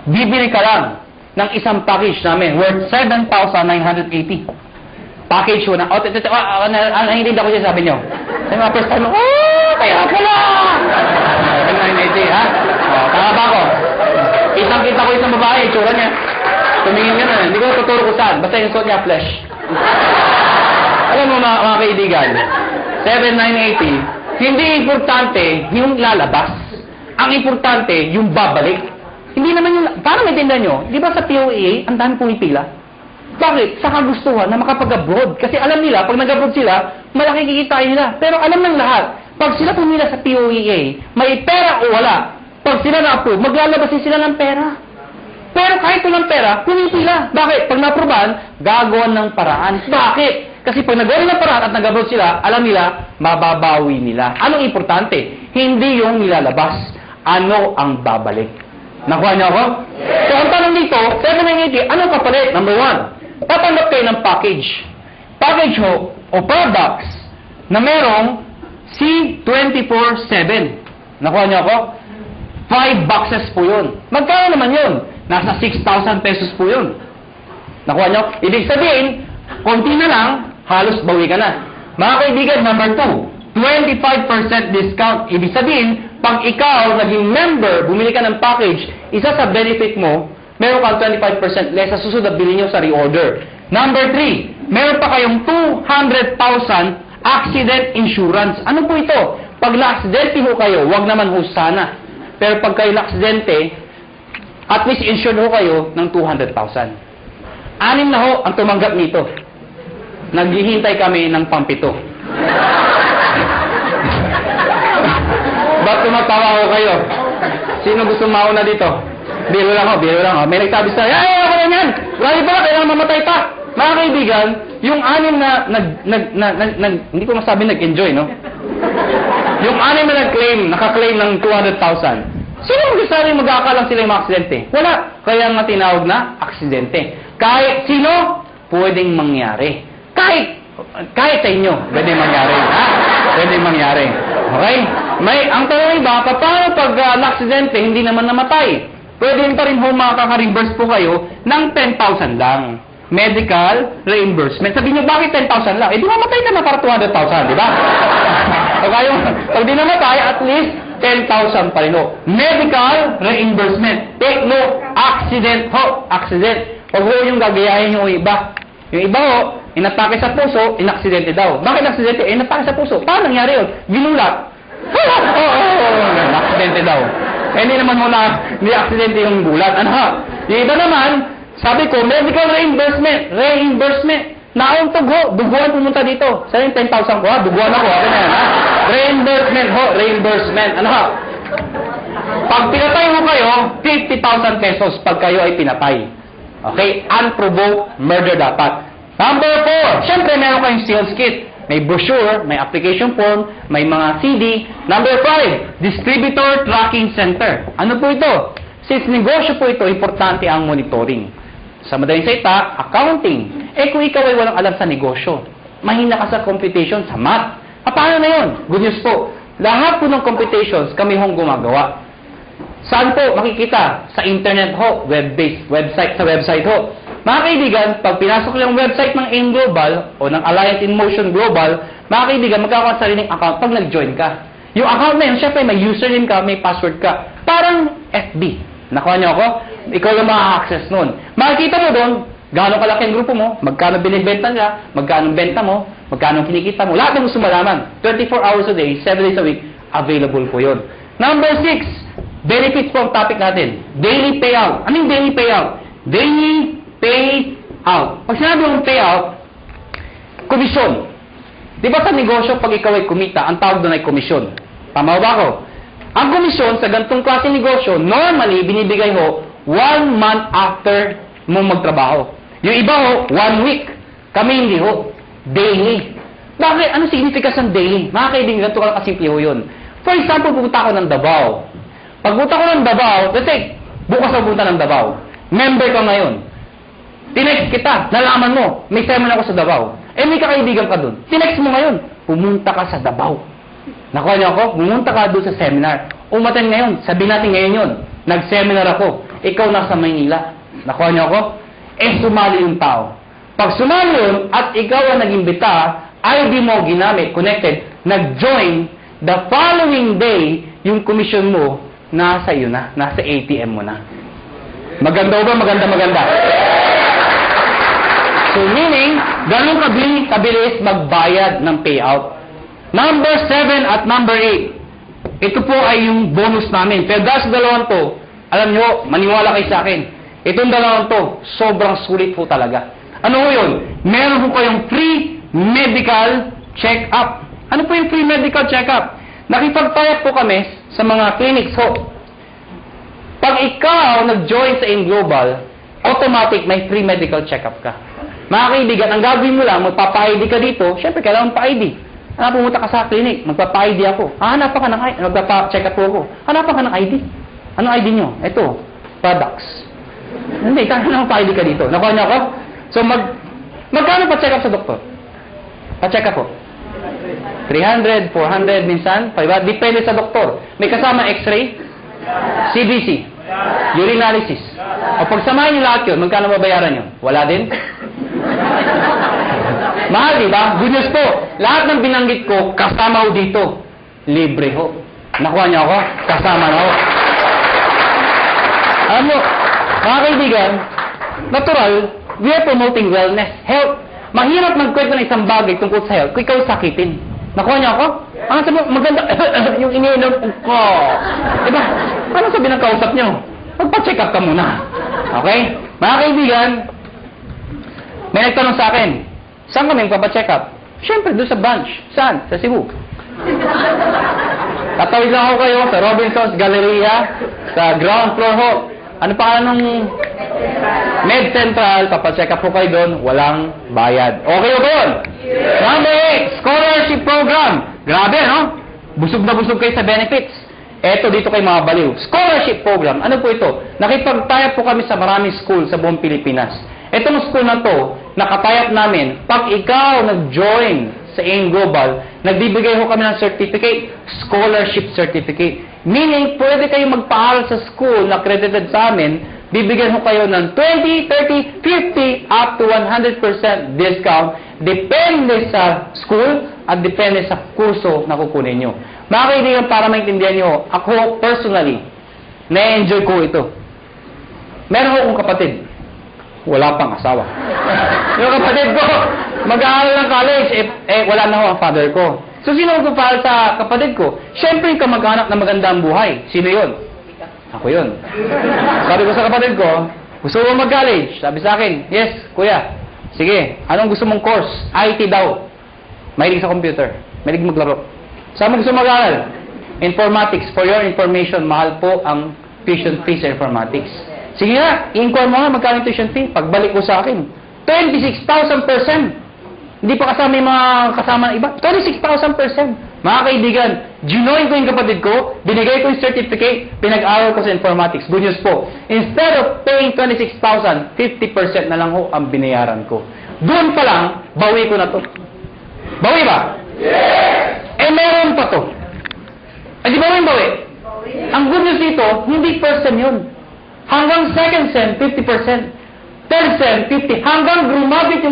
bibili ka lang ng isang package namin worth 7,980. Package ko na, nahindind ako siya, sabi nyo. Sa mga first time, kaya pala! 7,980, ha? Tama ba ako? Kitang-kita ko isang babae, itsura niya. Tumingin ka na, hindi ko tuturo ko saan. Basta yung suot niya, flesh. Alam mo mga kaibigan, 7,980, hindi importante yung lalabas. Ang importante, yung babalik. Hindi naman yung, paano maintindihan nyo? Di ba sa POEA, ang dami pumipila? Bakit? Sa kagustuhan na makapag-abroad. Kasi alam nila, pag nag-abroad sila, malaki kikitain nila. Pero alam ng lahat, pag sila pumila sa POEA, may pera o wala. Pag sila na-approve, maglalabas sila ng pera. Pero kahit walang pera, pumipila. Bakit? Pag na-approvean, gagawan ng paraan. Bakit? Kasi pag nagawa ng paraan at nag-abroad sila, alam nila, mababawi nila. Anong importante? Hindi yung nilalabas. Ano ang babalik? Nakuha niyo ako? So, ang tanong dito, 7,980, anong kapalit? Number 1, tatanggap kayo ng package. Package o products na merong C24/7. Nakuha niyo ako? 5 boxes po yun. Magkano naman yun? Nasa 6,000 pesos po yun. Nakuha niyo? Ibig sabihin, konti na lang, halos bawi ka na. Mga kaibigan, number 2, 25% discount. Ibig sabihin, pag ikaw naging member, bumili ka ng package, isa sa benefit mo, meron kang 25% less sa susunod na bilhin nyo sa reorder. Number 3, meron pa kayong 200,000 accident insurance. Ano po ito? Pag na-aksidente ho kayo, wag naman ho sana. Pero pag kayo na-aksidente, at least insured ho kayo ng 200,000. 6 na ho ang tumanggap nito. Naghihintay kami ng pampito. Ba't tumatawa ko kayo? Sino gusto mauna dito? Biro lang ho. May nagsabi sa, ako na yan! Grabe pala, kailangan mamatay pa! Mga kaibigan, yung 6 na hindi ko masabi nag-enjoy, no? Yung 6 na naka-claim ng 200,000. Sino magsasabi mag-aakalang sila yung mga aksidente? Wala. Kaya nga tinawag na aksidente. Kahit sino, pwedeng mangyari. Kahit sa inyo, pwedeng mangyari. Ha? Pwedeng mangyari. Okay? Ang tanong iba, paano pag na-aksidente, hindi naman namatay? Pwede pa rin ho makaka-reimburse po kayo ng 10,000 lang. Medical reimbursement. Sabi niyo, bakit 10,000 lang? Eh, di mamatay ka na para 200,000, di ba? Pag di namatay, at least 10,000 pa rin ho. Medical reimbursement. Take no, accident ho. Accident. Huwag ho yung gagayahin yung iba. Yung iba ho, inatake sa puso, inaksidente daw. Bakit inaksidente? Inatake sa puso. Paano nangyari yun? Ginulat. Aksidente daw. Hindi naman mo na ni-aksidente yung gulat. Ano ha? Yung iba naman, sabi ko, medical reimbursement. Nauntog ho, duguan pumunta dito. Sa yung 10,000 ko ha, duguan ako. Ano yan ha? Reimbursement. Ano ha? Pag pinatay mo kayo, 50,000 pesos pag kayo ay pinatay. Okay? Unprovoked murder dapat. Number 4, syempre meron kayong sales kit. May brochure, may application form, may mga CD. Number 5, distributor tracking center. Ano po ito? Since negosyo po ito, importante ang monitoring. Sa madaling salita, accounting. Kung ikaw ay walang alam sa negosyo, mahina ka sa computation, sa math. Paano na yun? Good news po. Lahat po ng computations kami hong gumagawa. Saan po makikita? Sa internet ho, web-based, sa website ho. Mga kaibigan, pag pinasok yung website ng AIM Global o ng Alliance in Motion Global, mga kaibigan, magkakaroon sa sariling account pag nag-join ka. Yung account na yun, syempre may username ka, may password ka. Parang FB. Nakuha niyo ako? Ikaw yung maka-access nun. Makikita mo doon, gaano kalaki ang grupo mo, magkano binibenta nila, magkano benta mo, magkano kinikita mo. Lahat ng gusto malaman. 24 hours a day, 7 days a week, available po yun. Number 6, benefits po ang topic natin. Daily payout. Ano yung daily payout? Daily payout. Pag sinabi mong payout, komisyon. Di ba sa negosyo, pag ikaw ay kumita, ang tawag doon ay komisyon. Tama ba ako? Ang komisyon sa ganitong klase negosyo, normally, binibigay ho 1 month after mong magtrabaho. Yung iba ho, 1 week. Kami hindi ho. Daily. Bakit? Ano significance ng daily? Mga kaibigan, ganito ka lang kasimple ho yun. For example, pupunta ako ng Davao. Pag punta ko ng Davao, let's say, bukas ako punta ng Davao. Member ka ngayon. Tinext kita, nalaman mo, may seminar ako sa Davao. May kakaibigan ka dun. Tinext mo ngayon, pumunta ka sa Davao. Nakuha niyo ako? Pumunta ka doon sa seminar. Umaten ngayon, sabihin natin ngayon yun. Nag-seminar ako. ikaw nasa Maynila. Nakuha niyo ako? Sumali yung tao. Pag sumali yun, at ikaw ang nag-imbita, ID mo ginamit, connected, nag-join, the following day, yung commission mo, nasa iyo na, nasa ATM mo na. Maganda ba? Maganda. So meaning, ganun kabilis magbayad ng payout. Number 7 at number 8. Ito po ay yung bonus namin. Pero dahil sa dalawang to, alam nyo, maniwala kayo sa akin. Itong dalawang to, sobrang sulit po talaga. Ano po yun? Meron po kayong free medical check-up. Ano po yung free medical check-up? Nakipag-tie po kami sa mga clinics ho. Pag ikaw nag-join sa InGlobal, automatic may free medical check-up ka. Mga kaibigan, ang gagawin mo lang, magpapa-ID ka dito, syempre kailangan pa-ID. Pumunta ka sa clinic, magpapa-ID ako. Hanapan ka ng ID, magpapa-check-up ako. Hanapan ka ng ID. Anong ID nyo? Ito, products. Hindi, kailangan pa-ID ka dito. Nakuha niyo ako? So, magkano pa-check-up sa doktor? Pa-check-up po. 300, 400, minsan, 500. Depende sa doktor. May kasama x-ray, CBC, urinalysis. O pagsamahin niyo lahat yun, magkano mabayaran nyo? Wala din? Mahal, di ba? Good news po. Lahat ng binanggit ko, kasama ho dito. Libre ho. Nakuha niyo ako? Kasama na ho. Alam mo, mga kaibigan, natural, we are promoting wellness, health. Mahirap magkwento ng isang bagay tungkol sa health kung ikaw sakitin. Nakuha niyo ako? Ang sabi mo, maganda, yung iniinom ko. Diba? Ano sabi ng kausap niyo? Magpa-check up ka muna. Okay? Mga kaibigan, may nagtanong sa akin, saan kami magpa-check up? Siyempre, doon sa branch. Saan? Sa Cebu. Tatawid lang ako kayo sa Robinson's Galleria, sa ground floor ho. Ano pa ng Med Central, papacheck up po kayo doon, walang bayad. Okay o doon? Number 8, scholarship program. Grabe, no? Busog na busog kayo sa benefits. Eto, dito kayo mga baliw. Scholarship program. Ano po ito? Nakipag-tie po kami sa maraming school sa buong Pilipinas. Etong school na to, nakatayap namin, pag ikaw nag-join sa InGlobal, nagbibigay ho kami ng certificate, scholarship certificate. Meaning, pwede kayo magpaaral sa school na accredited sa amin, bibigyan ho kayo ng 20, 30, 50, up to 100% discount, depende sa school at depende sa kurso na kukunin nyo. Mga kaibigan, para maintindihan nyo, ako personally, na-enjoy ko ito. Meron akong kapatid, wala pang asawa. Yung kapatid ko, mag-aaral ng college, wala na ho ang father ko. So, sino ang para sa kapatid ko? Siyempre, yung kamag-anak na magandang buhay. Sino yun? Ako yun. Sabi ko sa kapatid ko, gusto mo mag-college? Sabi sa akin, yes, kuya. Sige, anong gusto mong course? IT daw. Mahilig sa computer. Mahilig maglaro. Saan mo gusto mag-aaral? Informatics. For your information, mahal po ang tuition fee sa informatics. Sige nga, i-inquire mo nga magkano tuition fee. Pagbalik ko sa akin, 26,000%. Hindi pa kasama yung mga kasama ng iba. 26,000%. Mga kaibigan, ginoin ko yung kapatid ko, binigay ko yung certificate, pinag-aral ko sa informatics. Good news po. Instead of paying 26,000, 50% na lang ho ang binayaran ko. Doon pa lang, bawi ko na to. Bawi ba? Yes! Meron pa to. Di ba yung bawi? Ang good news dito, hindi first sem yun. Hanggang second sem, 50%. Third sem, 50%. Hanggang grumabit yung